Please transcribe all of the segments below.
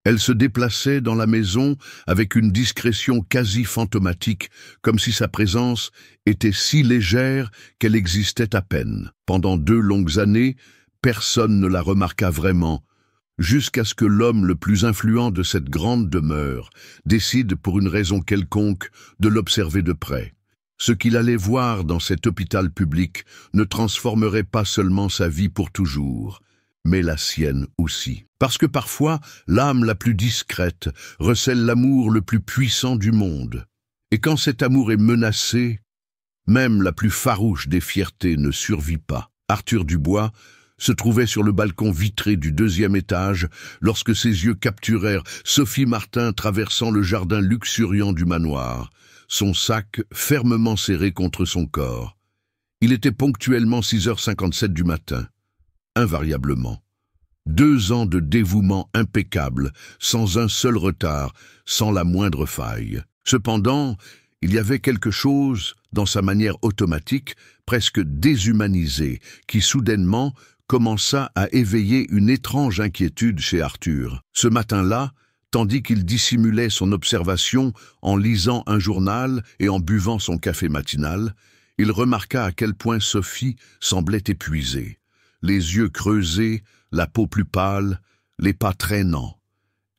Elle se déplaçait dans la maison avec une discrétion quasi fantomatique, comme si sa présence était si légère qu'elle existait à peine. Pendant 2 longues années, personne ne la remarqua vraiment, jusqu'à ce que l'homme le plus influent de cette grande demeure décide, pour une raison quelconque, de l'observer de près. Ce qu'il allait voir dans cet hôpital public ne transformerait pas seulement sa vie pour toujours, mais la sienne aussi. Parce que parfois, l'âme la plus discrète recèle l'amour le plus puissant du monde. Et quand cet amour est menacé, même la plus farouche des fiertés ne survit pas. Arthur Dubois se trouvait sur le balcon vitré du 2e étage lorsque ses yeux capturèrent Sophie Martin traversant le jardin luxuriant du manoir, son sac fermement serré contre son corps. Il était ponctuellement 6h57 du matin. Invariablement. 2 ans de dévouement impeccable, sans un seul retard, sans la moindre faille. Cependant, il y avait quelque chose dans sa manière automatique, presque déshumanisée, qui soudainement commença à éveiller une étrange inquiétude chez Arthur. Ce matin-là, tandis qu'il dissimulait son observation en lisant un journal et en buvant son café matinal, il remarqua à quel point Sophie semblait épuisée. Les yeux creusés, la peau plus pâle, les pas traînants.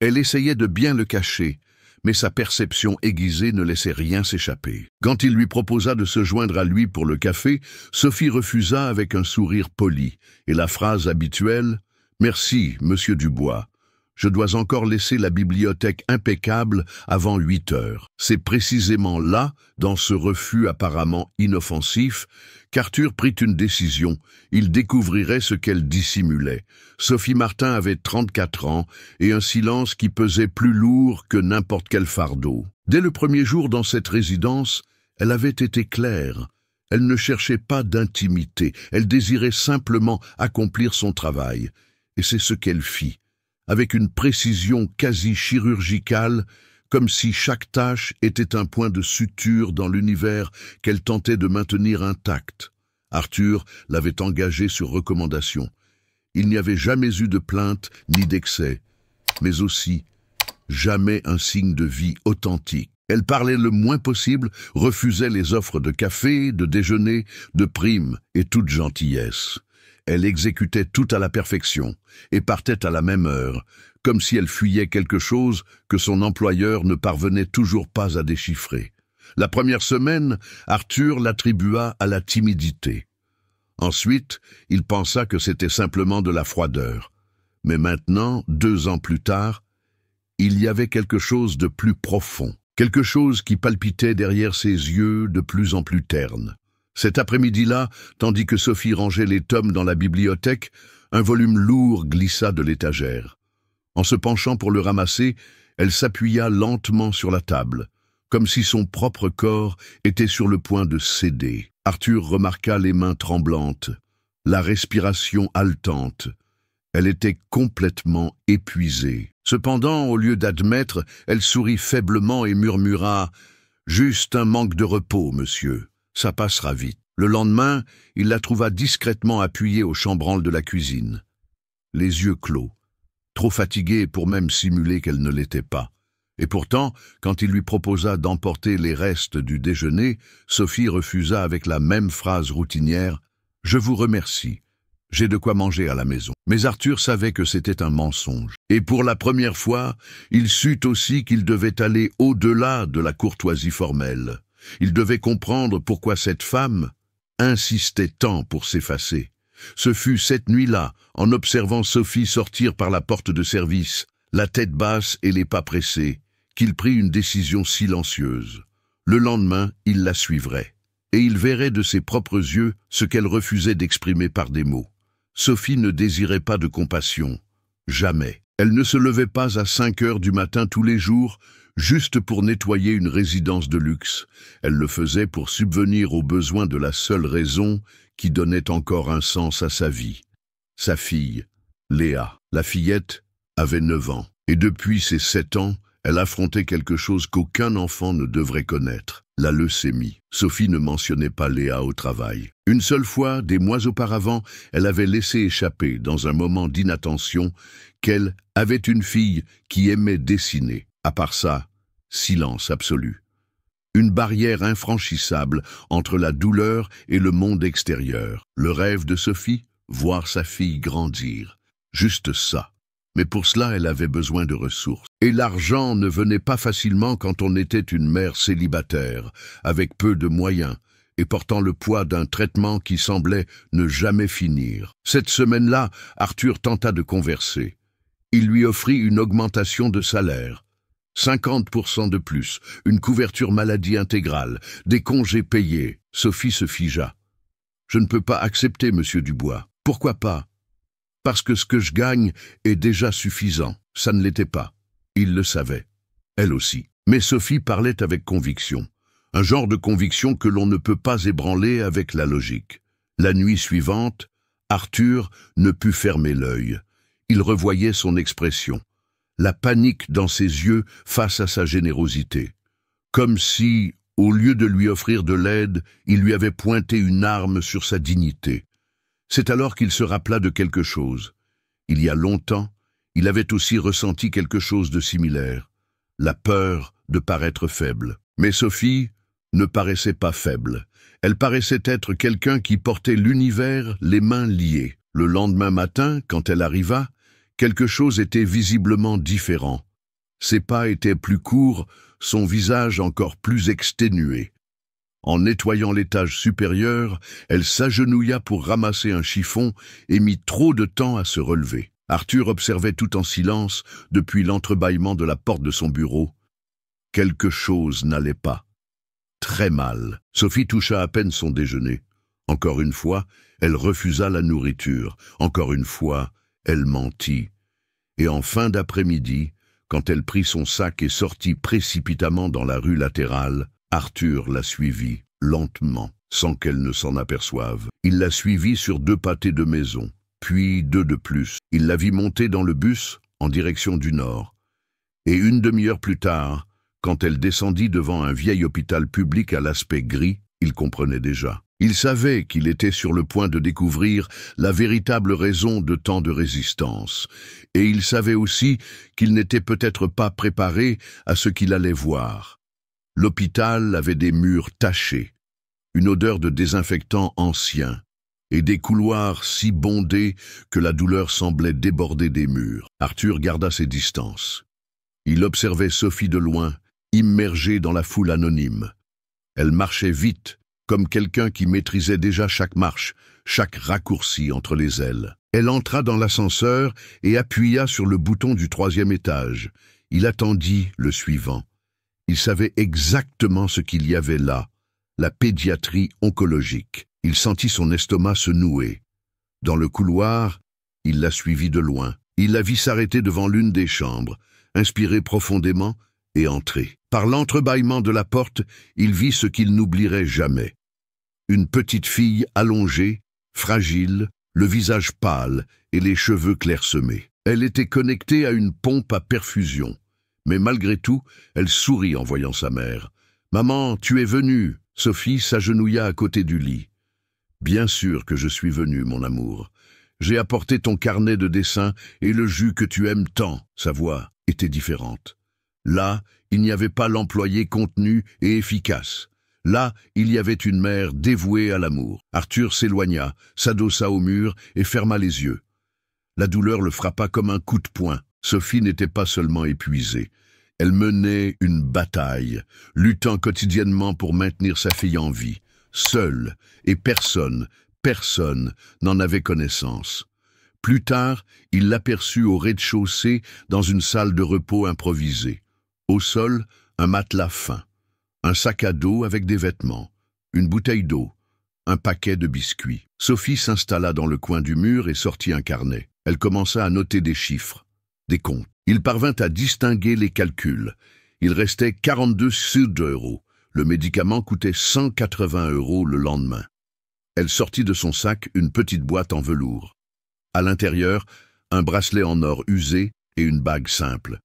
Elle essayait de bien le cacher, mais sa perception aiguisée ne laissait rien s'échapper. Quand il lui proposa de se joindre à lui pour le café, Sophie refusa avec un sourire poli, et la phrase habituelle « Merci, monsieur Dubois. Je dois encore laisser la bibliothèque impeccable avant 8 heures. » C'est précisément là, dans ce refus apparemment inoffensif, qu'Arthur prit une décision. Il découvrirait ce qu'elle dissimulait. Sophie Martin avait 34 ans et un silence qui pesait plus lourd que n'importe quel fardeau. Dès le premier jour dans cette résidence, elle avait été claire. Elle ne cherchait pas d'intimité, elle désirait simplement accomplir son travail. Et c'est ce qu'elle fit, avec une précision quasi chirurgicale, comme si chaque tâche était un point de suture dans l'univers qu'elle tentait de maintenir intact. Arthur l'avait engagée sur recommandation. Il n'y avait jamais eu de plainte ni d'excès, mais aussi jamais un signe de vie authentique. Elle parlait le moins possible, refusait les offres de café, de déjeuner, de primes et toute gentillesse. Elle exécutait tout à la perfection et partait à la même heure, comme si elle fuyait quelque chose que son employeur ne parvenait toujours pas à déchiffrer. La première semaine, Arthur l'attribua à la timidité. Ensuite, il pensa que c'était simplement de la froideur. Mais maintenant, 2 ans plus tard, il y avait quelque chose de plus profond, quelque chose qui palpitait derrière ses yeux de plus en plus ternes. Cet après-midi-là, tandis que Sophie rangeait les tomes dans la bibliothèque, un volume lourd glissa de l'étagère. En se penchant pour le ramasser, elle s'appuya lentement sur la table, comme si son propre corps était sur le point de céder. Arthur remarqua les mains tremblantes, la respiration haletante. Elle était complètement épuisée. Cependant, au lieu d'admettre, elle sourit faiblement et murmura « Juste un manque de repos, monsieur. Ça passera vite. » Le lendemain, il la trouva discrètement appuyée au chambranle de la cuisine, les yeux clos, trop fatiguée pour même simuler qu'elle ne l'était pas. Et pourtant, quand il lui proposa d'emporter les restes du déjeuner, Sophie refusa avec la même phrase routinière « Je vous remercie. J'ai de quoi manger à la maison. » Mais Arthur savait que c'était un mensonge. Et pour la première fois, il sut aussi qu'il devait aller au-delà de la courtoisie formelle. Il devait comprendre pourquoi cette femme insistait tant pour s'effacer. Ce fut cette nuit-là, en observant Sophie sortir par la porte de service, la tête basse et les pas pressés, qu'il prit une décision silencieuse. Le lendemain, il la suivrait. Et il verrait de ses propres yeux ce qu'elle refusait d'exprimer par des mots. Sophie ne désirait pas de compassion. Jamais. Elle ne se levait pas à 5 heures du matin tous les jours, juste pour nettoyer une résidence de luxe. Elle le faisait pour subvenir aux besoins de la seule raison qui donnait encore un sens à sa vie. Sa fille, Léa. La fillette avait 9 ans. Et depuis ses 7 ans, Elle affrontait quelque chose qu'aucun enfant ne devrait connaître, la leucémie. Sophie ne mentionnait pas Léa au travail. Une seule fois, des mois auparavant, elle avait laissé échapper, dans un moment d'inattention, qu'elle avait une fille qui aimait dessiner. À part ça, silence absolu. Une barrière infranchissable entre la douleur et le monde extérieur. Le rêve de Sophie, voir sa fille grandir. Juste ça. Mais pour cela, elle avait besoin de ressources. Et l'argent ne venait pas facilement quand on était une mère célibataire, avec peu de moyens, et portant le poids d'un traitement qui semblait ne jamais finir. Cette semaine-là, Arthur tenta de converser. Il lui offrit une augmentation de salaire. 50% de plus, une couverture maladie intégrale, des congés payés. Sophie se figea. « Je ne peux pas accepter, monsieur Dubois. Pourquoi pas ? Parce que ce que je gagne est déjà suffisant. Ça ne l'était pas. Il le savait. Elle aussi. Mais Sophie parlait avec conviction. Un genre de conviction que l'on ne peut pas ébranler avec la logique. La nuit suivante, Arthur ne put fermer l'œil. Il revoyait son expression. La panique dans ses yeux face à sa générosité. Comme si, au lieu de lui offrir de l'aide, il lui avait pointé une arme sur sa dignité. C'est alors qu'il se rappela de quelque chose. Il y a longtemps, il avait aussi ressenti quelque chose de similaire. La peur de paraître faible. Mais Sophie ne paraissait pas faible. Elle paraissait être quelqu'un qui portait l'univers les mains liées. Le lendemain matin, quand elle arriva, quelque chose était visiblement différent. Ses pas étaient plus courts, son visage encore plus exténué. En nettoyant l'étage supérieur, elle s'agenouilla pour ramasser un chiffon et mit trop de temps à se relever. Arthur observait tout en silence depuis l'entrebâillement de la porte de son bureau. Quelque chose n'allait pas. Très mal. Sophie toucha à peine son déjeuner. Encore une fois, elle refusa la nourriture. Encore une fois, elle mentit. Et en fin d'après-midi, quand elle prit son sac et sortit précipitamment dans la rue latérale, Arthur la suivit, lentement, sans qu'elle ne s'en aperçoive. Il la suivit sur 2 pâtés de maison, puis 2 de plus. Il la vit monter dans le bus, en direction du nord. Et une demi-heure plus tard, quand elle descendit devant un vieil hôpital public à l'aspect gris, il comprenait déjà. Il savait qu'il était sur le point de découvrir la véritable raison de tant de résistance. Et il savait aussi qu'il n'était peut-être pas préparé à ce qu'il allait voir. L'hôpital avait des murs tachés, une odeur de désinfectant ancien, et des couloirs si bondés que la douleur semblait déborder des murs. Arthur garda ses distances. Il observait Sophie de loin, immergée dans la foule anonyme. Elle marchait vite, comme quelqu'un qui maîtrisait déjà chaque marche, chaque raccourci entre les ailes. Elle entra dans l'ascenseur et appuya sur le bouton du 3e étage. Il attendit le suivant. Il savait exactement ce qu'il y avait là, la pédiatrie oncologique. Il sentit son estomac se nouer. Dans le couloir, il la suivit de loin. Il la vit s'arrêter devant l'une des chambres, inspirer profondément et entrer. Par l'entrebâillement de la porte, il vit ce qu'il n'oublierait jamais. Une petite fille allongée, fragile, le visage pâle et les cheveux clairsemés. Elle était connectée à une pompe à perfusion. Mais malgré tout, elle sourit en voyant sa mère. « Maman, tu es venue !» Sophie s'agenouilla à côté du lit. « Bien sûr que je suis venue, mon amour. J'ai apporté ton carnet de dessin et le jus que tu aimes tant. » Sa voix était différente. Là, il n'y avait pas l'employé contenu et efficace. Là, il y avait une mère dévouée à l'amour. Arthur s'éloigna, s'adossa au mur et ferma les yeux. La douleur le frappa comme un coup de poing. Sophie n'était pas seulement épuisée. Elle menait une bataille, luttant quotidiennement pour maintenir sa fille en vie, seule, et personne n'en avait connaissance. Plus tard, il l'aperçut au rez-de-chaussée dans une salle de repos improvisée. Au sol, un matelas fin, un sac à dos avec des vêtements, une bouteille d'eau, un paquet de biscuits. Sophie s'installa dans le coin du mur et sortit un carnet. Elle commença à noter des chiffres, des comptes. Il parvint à distinguer les calculs. Il restait 42 €. Le médicament coûtait 180 € le lendemain. Elle sortit de son sac une petite boîte en velours. À l'intérieur, un bracelet en or usé et une bague simple.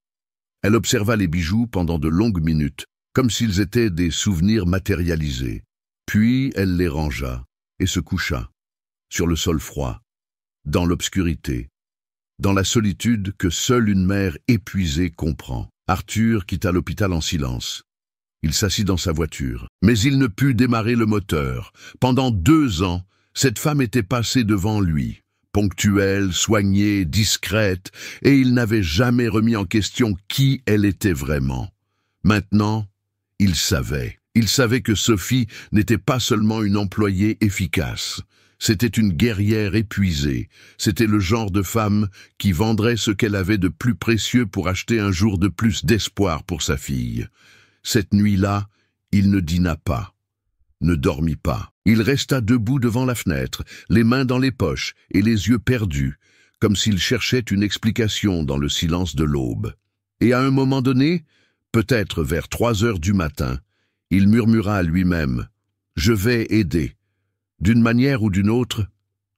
Elle observa les bijoux pendant de longues minutes, comme s'ils étaient des souvenirs matérialisés. Puis elle les rangea et se coucha, sur le sol froid, dans l'obscurité, dans la solitude que seule une mère épuisée comprend. Arthur quitta l'hôpital en silence. Il s'assit dans sa voiture, mais il ne put démarrer le moteur. Pendant 2 ans, cette femme était passée devant lui, ponctuelle, soignée, discrète, et il n'avait jamais remis en question qui elle était vraiment. Maintenant, il savait. Il savait que Sophie n'était pas seulement une employée efficace. C'était une guerrière épuisée. C'était le genre de femme qui vendrait ce qu'elle avait de plus précieux pour acheter un jour de plus d'espoir pour sa fille. Cette nuit-là, il ne dîna pas, ne dormit pas. Il resta debout devant la fenêtre, les mains dans les poches et les yeux perdus, comme s'il cherchait une explication dans le silence de l'aube. Et à un moment donné, peut-être vers 3 heures du matin, il murmura à lui-même « Je vais aider. D'une manière ou d'une autre,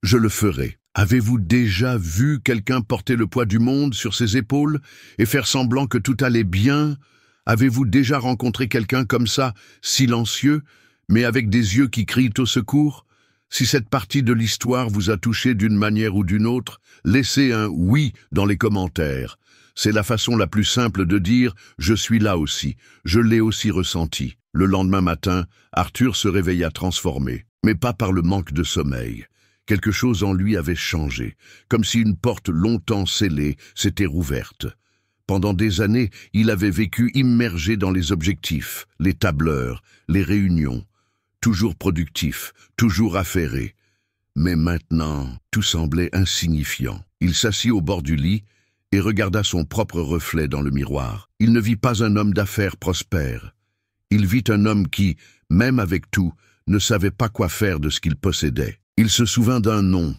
je le ferai. » Avez-vous déjà vu quelqu'un porter le poids du monde sur ses épaules et faire semblant que tout allait bien? Avez-vous déjà rencontré quelqu'un comme ça, silencieux, mais avec des yeux qui crient au secours? Si cette partie de l'histoire vous a touché d'une manière ou d'une autre, laissez un « oui » dans les commentaires. C'est la façon la plus simple de dire « je suis là aussi, je l'ai aussi ressenti ». Le lendemain matin, Arthur se réveilla transformé, mais pas par le manque de sommeil. Quelque chose en lui avait changé, comme si une porte longtemps scellée s'était rouverte. Pendant des années, il avait vécu immergé dans les objectifs, les tableurs, les réunions, toujours productif, toujours affairé. Mais maintenant, tout semblait insignifiant. Il s'assit au bord du lit et regarda son propre reflet dans le miroir. Il ne vit pas un homme d'affaires prospère. Il vit un homme qui, même avec tout, ne savait pas quoi faire de ce qu'il possédait. Il se souvint d'un nom,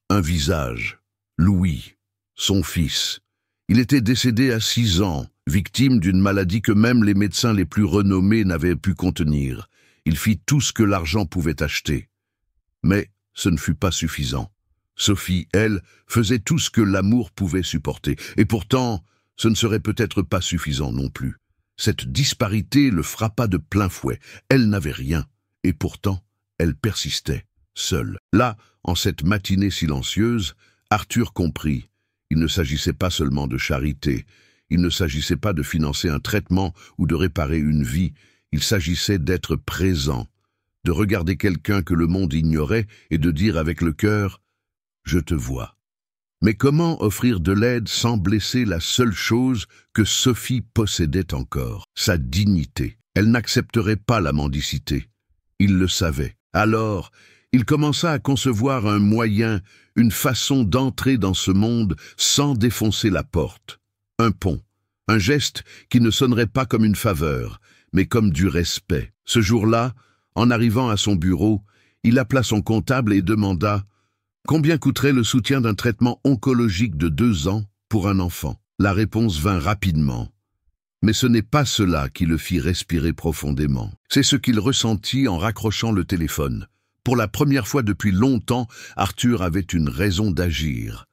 un visage, Louis, son fils. Il était décédé à 6 ans, victime d'une maladie que même les médecins les plus renommés n'avaient pu contenir. Il fit tout ce que l'argent pouvait acheter. Mais ce ne fut pas suffisant. Sophie, elle, faisait tout ce que l'amour pouvait supporter. Et pourtant, ce ne serait peut-être pas suffisant non plus. Cette disparité le frappa de plein fouet. Elle n'avait rien. Et pourtant, elle persistait, seule. Là, en cette matinée silencieuse, Arthur comprit. Il ne s'agissait pas seulement de charité, il ne s'agissait pas de financer un traitement ou de réparer une vie, il s'agissait d'être présent, de regarder quelqu'un que le monde ignorait et de dire avec le cœur « Je te vois ». Mais comment offrir de l'aide sans blesser la seule chose que Sophie possédait encore, sa dignité? Elle n'accepterait pas la mendicité. Il le savait. Alors, il commença à concevoir un moyen, une façon d'entrer dans ce monde sans défoncer la porte. Un pont, un geste qui ne sonnerait pas comme une faveur, mais comme du respect. Ce jour-là, en arrivant à son bureau, il appela son comptable et demanda « Combien coûterait le soutien d'un traitement oncologique de 2 ans pour un enfant ?» La réponse vint rapidement. Mais ce n'est pas cela qui le fit respirer profondément. C'est ce qu'il ressentit en raccrochant le téléphone. Pour la première fois depuis longtemps, Arthur avait une raison d'agir.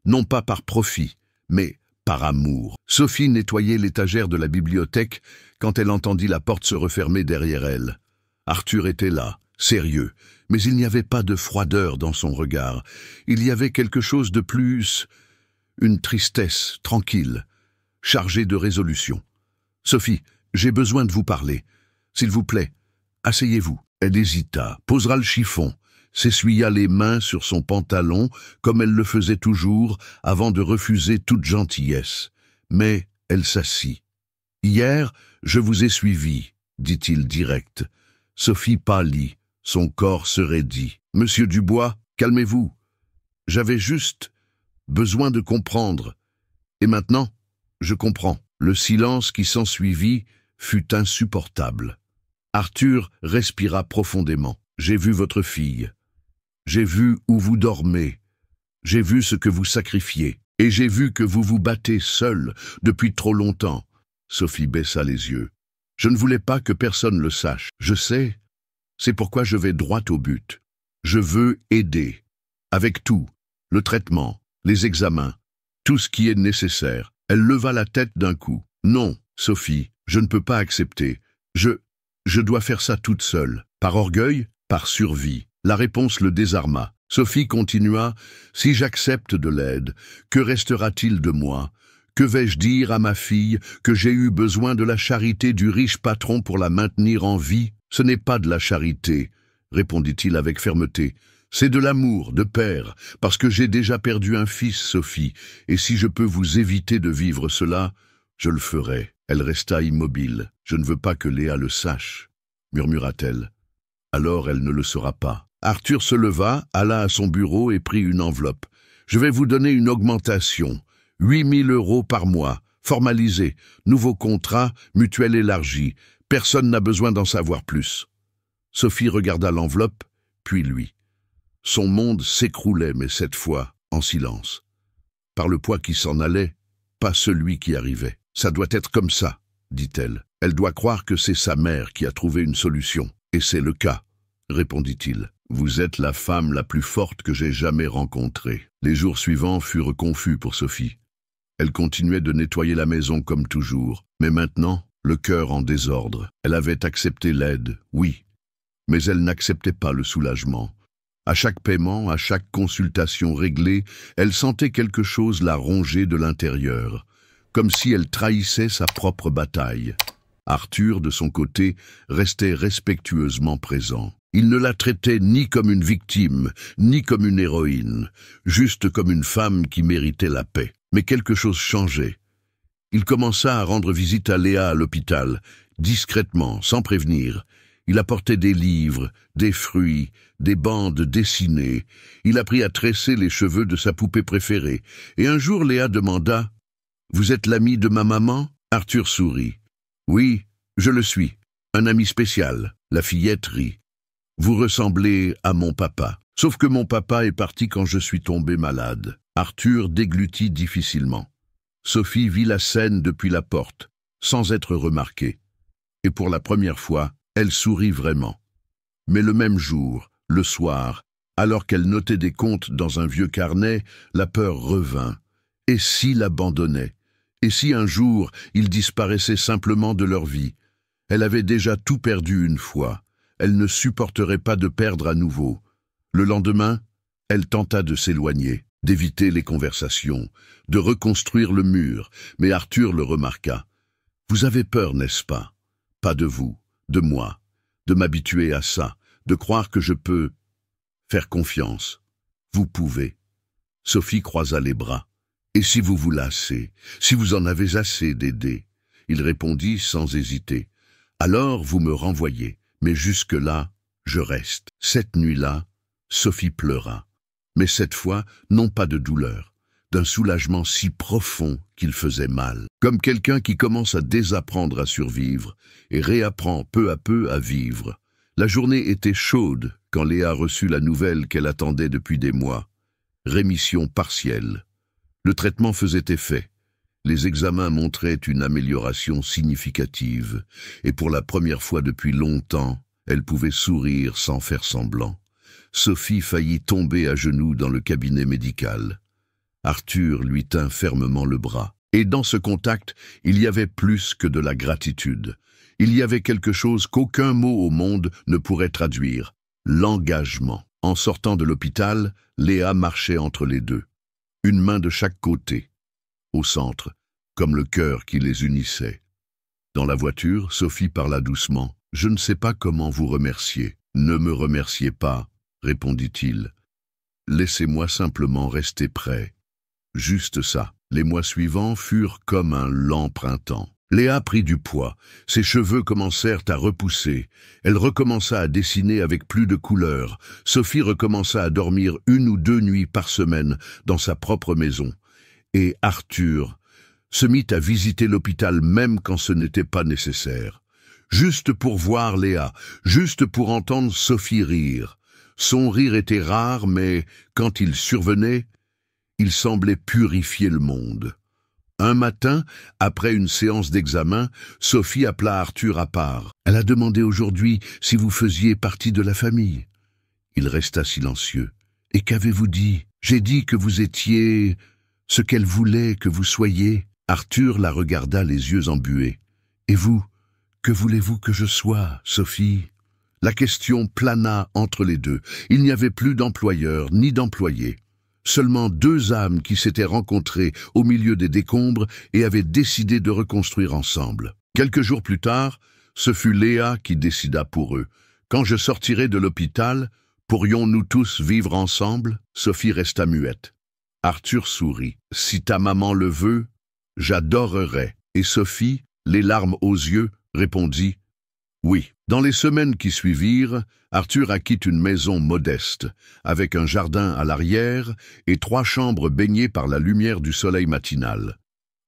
Non pas par profit, mais par amour. Sophie nettoyait l'étagère de la bibliothèque quand elle entendit la porte se refermer derrière elle. Arthur était là, sérieux, mais il n'y avait pas de froideur dans son regard. Il y avait quelque chose de plus... une tristesse tranquille, chargée de résolution. « Sophie, j'ai besoin de vous parler. S'il vous plaît, asseyez-vous. » Elle hésita, posera le chiffon, s'essuya les mains sur son pantalon, comme elle le faisait toujours, avant de refuser toute gentillesse. Mais elle s'assit. « Hier, je vous ai suivi, » dit-il direct. Sophie pâlit, son corps se raidit. « Monsieur Dubois, calmez-vous. J'avais juste besoin de comprendre. Et maintenant, je comprends. » Le silence qui s'ensuivit fut insupportable. Arthur respira profondément. « J'ai vu votre fille. J'ai vu où vous dormez. J'ai vu ce que vous sacrifiez. Et j'ai vu que vous vous battez seul depuis trop longtemps. » Sophie baissa les yeux. « Je ne voulais pas que personne le sache. Je sais. C'est pourquoi je vais droit au but. Je veux aider. Avec tout. Le traitement, les examens, tout ce qui est nécessaire. » Elle leva la tête d'un coup. « Non, Sophie, je ne peux pas accepter. Je dois faire ça toute seule. Par orgueil, par survie. La réponse le désarma. Sophie continua, « Si j'accepte de l'aide, que restera-t-il de moi? Que vais-je dire à ma fille que j'ai eu besoin de la charité du riche patron pour la maintenir en vie? Ce n'est pas de la charité, répondit-il avec fermeté. C'est de l'amour, de père, parce que j'ai déjà perdu un fils, Sophie, et si je peux vous éviter de vivre cela, je le ferai. » Elle resta immobile. « Je ne veux pas que Léa le sache, » murmura-t-elle. « Alors elle ne le saura pas. » Arthur se leva, alla à son bureau et prit une enveloppe. « Je vais vous donner une augmentation. 8 000 € par mois, formalisé, nouveau contrat, mutuelle élargie. Personne n'a besoin d'en savoir plus. » Sophie regarda l'enveloppe, puis lui. Son monde s'écroulait, mais cette fois, en silence. Par le poids qui s'en allait, pas celui qui arrivait. « Ça doit être comme ça, » dit-elle. « Elle doit croire que c'est sa mère qui a trouvé une solution. Et c'est le cas, » répondit-il. « Vous êtes la femme la plus forte que j'ai jamais rencontrée. » Les jours suivants furent confus pour Sophie. Elle continuait de nettoyer la maison comme toujours, mais maintenant, le cœur en désordre. Elle avait accepté l'aide, oui, mais elle n'acceptait pas le soulagement. À chaque paiement, à chaque consultation réglée, elle sentait quelque chose la ronger de l'intérieur, comme si elle trahissait sa propre bataille. Arthur, de son côté, restait respectueusement présent. Il ne la traitait ni comme une victime, ni comme une héroïne, juste comme une femme qui méritait la paix. Mais quelque chose changeait. Il commença à rendre visite à Léa à l'hôpital, discrètement, sans prévenir. Il apportait des livres, des fruits, des bandes dessinées. Il apprit à tresser les cheveux de sa poupée préférée. Et un jour, Léa demanda « Vous êtes l'ami de ma maman ?» Arthur sourit. « Oui, je le suis. Un ami spécial. » La fillette rit. « Vous ressemblez à mon papa. Sauf que mon papa est parti quand je suis tombé malade. » Arthur déglutit difficilement. Sophie vit la scène depuis la porte, sans être remarquée. Et pour la première fois, elle sourit vraiment. Mais le même jour, le soir, alors qu'elle notait des comptes dans un vieux carnet, la peur revint. Et s'il abandonnait? Et si un jour, il disparaissait simplement de leur vie? Elle avait déjà tout perdu une fois. Elle ne supporterait pas de perdre à nouveau. Le lendemain, elle tenta de s'éloigner, d'éviter les conversations, de reconstruire le mur, mais Arthur le remarqua. « Vous avez peur, n'est-ce pas? Pas de vous, de moi, de m'habituer à ça, de croire que je peux faire confiance. Vous pouvez. » Sophie croisa les bras. « Et si vous vous lassez, si vous en avez assez d'aider ?» Il répondit sans hésiter. « Alors vous me renvoyez, mais jusque-là, je reste. » Cette nuit-là, Sophie pleura. Mais cette fois, non pas de douleur, d'un soulagement si profond qu'il faisait mal, comme quelqu'un qui commence à désapprendre à survivre et réapprend peu à peu à vivre. La journée était chaude quand Léa reçut la nouvelle qu'elle attendait depuis des mois. Rémission partielle. Le traitement faisait effet. Les examens montraient une amélioration significative, et pour la première fois depuis longtemps, elle pouvait sourire sans faire semblant. Sophie faillit tomber à genoux dans le cabinet médical. Arthur lui tint fermement le bras. Et dans ce contact, il y avait plus que de la gratitude. Il y avait quelque chose qu'aucun mot au monde ne pourrait traduire. L'engagement. En sortant de l'hôpital, Léa marchait entre les deux. Une main de chaque côté. Au centre, comme le cœur qui les unissait. Dans la voiture, Sophie parla doucement. « Je ne sais pas comment vous remercier. »« Ne me remerciez pas. » répondit-il. « Laissez-moi simplement rester prêt. » Juste ça. Les mois suivants furent comme un lent printemps. Léa prit du poids. Ses cheveux commencèrent à repousser. Elle recommença à dessiner avec plus de couleurs. Sophie recommença à dormir 1 ou 2 nuits par semaine dans sa propre maison. Et Arthur se mit à visiter l'hôpital même quand ce n'était pas nécessaire. Juste pour voir Léa, juste pour entendre Sophie rire. Son rire était rare, mais quand il survenait, il semblait purifier le monde. Un matin, après une séance d'examen, Sophie appela Arthur à part. « Elle a demandé aujourd'hui si vous faisiez partie de la famille. » Il resta silencieux. « Et qu'avez-vous dit ? » « J'ai dit que vous étiez ce qu'elle voulait que vous soyez. » Arthur la regarda les yeux embués. « Et vous, que voulez-vous que je sois, Sophie ?» La question plana entre les deux. Il n'y avait plus d'employeur ni d'employé. Seulement deux âmes qui s'étaient rencontrées au milieu des décombres et avaient décidé de reconstruire ensemble. Quelques jours plus tard, ce fut Léa qui décida pour eux. « Quand je sortirai de l'hôpital, pourrions-nous tous vivre ensemble ?» Sophie resta muette. Arthur sourit. « Si ta maman le veut, j'adorerais. » Et Sophie, les larmes aux yeux, répondit « Oui ». Dans les semaines qui suivirent, Arthur acquit une maison modeste, avec un jardin à l'arrière et 3 chambres baignées par la lumière du soleil matinal.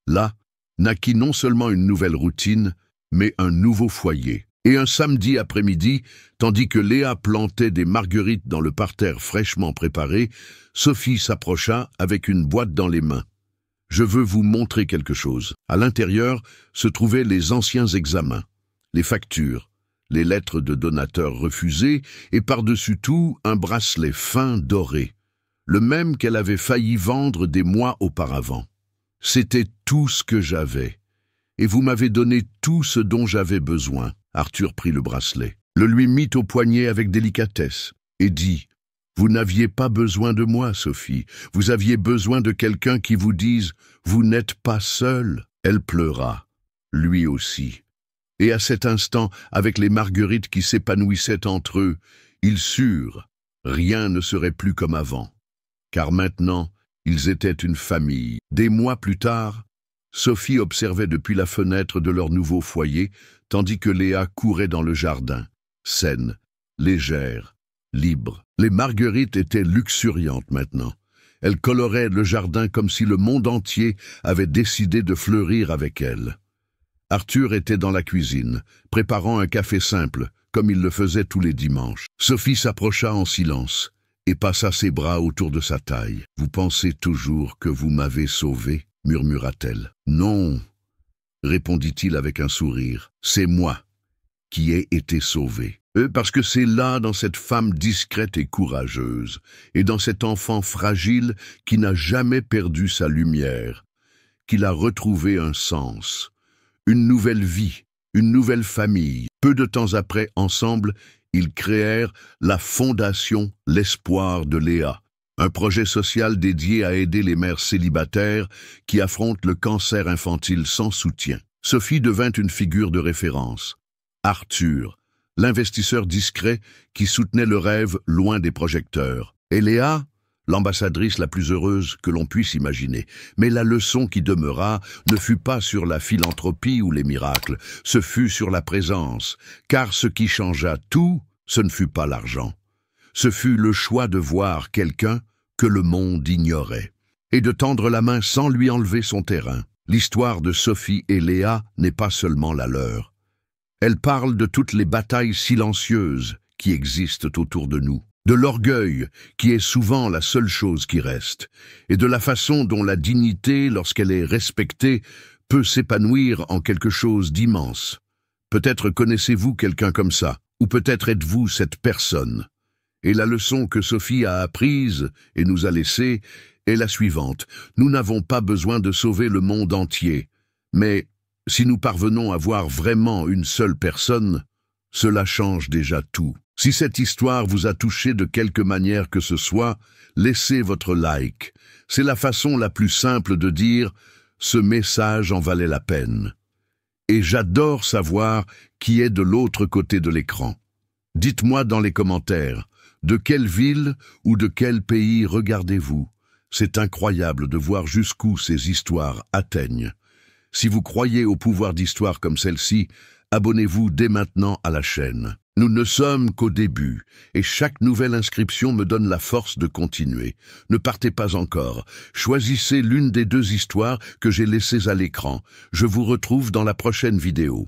Là, naquit non seulement une nouvelle routine, mais un nouveau foyer. Et un samedi après-midi, tandis que Léa plantait des marguerites dans le parterre fraîchement préparé, Sophie s'approcha avec une boîte dans les mains. « Je veux vous montrer quelque chose. » À l'intérieur se trouvaient les anciens examens, les factures, les lettres de donateurs refusées et par-dessus tout un bracelet fin doré, le même qu'elle avait failli vendre des mois auparavant. « C'était tout ce que j'avais, et vous m'avez donné tout ce dont j'avais besoin. » Arthur prit le bracelet, le lui mit au poignet avec délicatesse et dit « Vous n'aviez pas besoin de moi, Sophie. Vous aviez besoin de quelqu'un qui vous dise « Vous n'êtes pas seule ». » Elle pleura, lui aussi. Et à cet instant, avec les marguerites qui s'épanouissaient entre eux, ils surent, rien ne serait plus comme avant. Car maintenant, ils étaient une famille. Des mois plus tard, Sophie observait depuis la fenêtre de leur nouveau foyer, tandis que Léa courait dans le jardin, saine, légère, libre. Les marguerites étaient luxuriantes maintenant. Elles coloraient le jardin comme si le monde entier avait décidé de fleurir avec elles. Arthur était dans la cuisine, préparant un café simple, comme il le faisait tous les dimanches. Sophie s'approcha en silence et passa ses bras autour de sa taille. « Vous pensez toujours que vous m'avez sauvé ?» murmura-t-elle. « Non, » répondit-il avec un sourire, « c'est moi qui ai été sauvé. Parce que c'est là, dans cette femme discrète et courageuse, et dans cet enfant fragile qui n'a jamais perdu sa lumière, qu'il a retrouvé un sens, une nouvelle vie, une nouvelle famille. » Peu de temps après, ensemble, ils créèrent la Fondation L'Espoir de Léa, un projet social dédié à aider les mères célibataires qui affrontent le cancer infantile sans soutien. Sophie devint une figure de référence. Arthur, l'investisseur discret qui soutenait le rêve loin des projecteurs. Et Léa, l'ambassadrice la plus heureuse que l'on puisse imaginer. Mais la leçon qui demeura ne fut pas sur la philanthropie ou les miracles, ce fut sur la présence, car ce qui changea tout, ce ne fut pas l'argent. Ce fut le choix de voir quelqu'un que le monde ignorait, et de tendre la main sans lui enlever son terrain. L'histoire de Sophie et Léa n'est pas seulement la leur. Elle parle de toutes les batailles silencieuses qui existent autour de nous, de l'orgueil qui est souvent la seule chose qui reste, et de la façon dont la dignité, lorsqu'elle est respectée, peut s'épanouir en quelque chose d'immense. Peut-être connaissez-vous quelqu'un comme ça, ou peut-être êtes-vous cette personne. Et la leçon que Sophie a apprise et nous a laissée est la suivante. Nous n'avons pas besoin de sauver le monde entier, mais si nous parvenons à voir vraiment une seule personne, cela change déjà tout. Si cette histoire vous a touché de quelque manière que ce soit, laissez votre like. C'est la façon la plus simple de dire « ce message en valait la peine ». Et j'adore savoir qui est de l'autre côté de l'écran. Dites-moi dans les commentaires, de quelle ville ou de quel pays regardez-vous? C'est incroyable de voir jusqu'où ces histoires atteignent. Si vous croyez au pouvoir d'histoires comme celle-ci, abonnez-vous dès maintenant à la chaîne. Nous ne sommes qu'au début, et chaque nouvelle inscription me donne la force de continuer. Ne partez pas encore. Choisissez l'une des 2 histoires que j'ai laissées à l'écran. Je vous retrouve dans la prochaine vidéo.